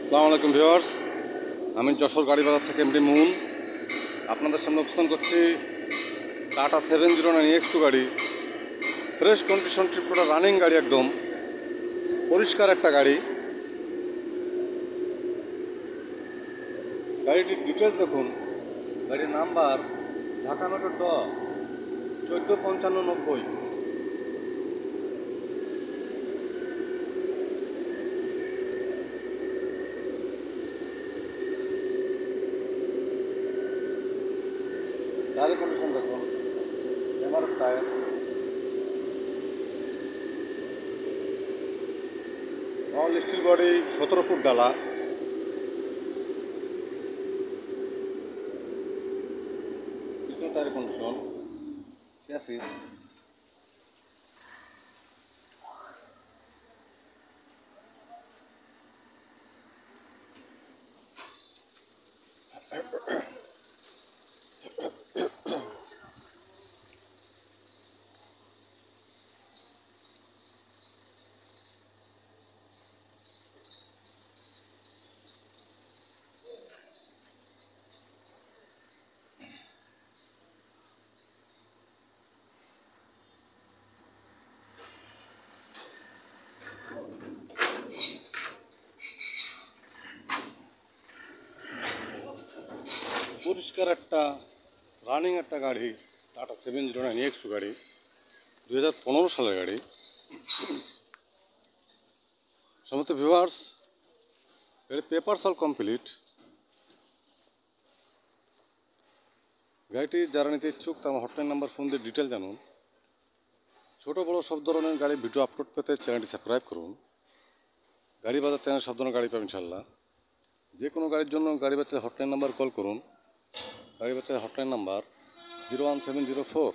আসসালামু আলাইকুম ভিউয়ার্স, আমি যশোর গাড়ি বাজার থেকে এমডি মুন আপনাদের সামনে উপস্থাপন করছি টাটা 709X2 গাড়ি। ফ্রেশ কন্ডিশন, ট্রিপটা রানিং গাড়ি, একদম পরিষ্কার একটা গাড়ি। গাড়িটির ডিটেলস দেখুন। গাড়ির নাম্বার ঢাকা মেট্রো 145590। গাড়ির কন্ডিশন দেখুন, MRF tyre, all steel body, 17 foot ডালা। পিছনে টায়ার কন্ডিশন, চ্যাসিস, পরিষ্কার একটা রানিং একটা গাড়ি, টাটা 709X2 গাড়ি, 2015 সালের গাড়ি। সমস্ত ভিউয়ার্স, গাড়ি পেপারস অল কমপ্লিট। গাড়িটি যারা নিতে ইচ্ছুক তার হটলাইন নাম্বার ফোন দিয়ে ডিটেল জানুন। ছোটো বড়ো সব ধরনের গাড়ির ভিডিও আপলোড পেতে চ্যানেলটি সাবস্ক্রাইব করুন। গাড়ি বাজার চ্যানেল সব ধরনের গাড়ি পাবেন ইনশাল্লাহ। যে কোনো গাড়ির জন্য গাড়ি বাচ্চার হটলাইন নাম্বার কল করুন। গাড়ি বাচ্চার হটলাইন নাম্বার 01704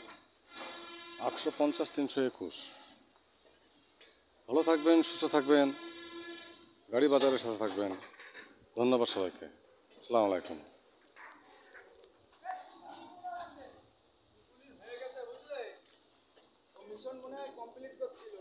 850 321। ভালো থাকবেন, সুস্থ থাকবেন, গাড়ি বাজারের সাথে থাকবেন। ধন্যবাদ সবাইকে। আসসালামু আলাইকুম। মিশন মনে হয় কমপ্লিট করছিল।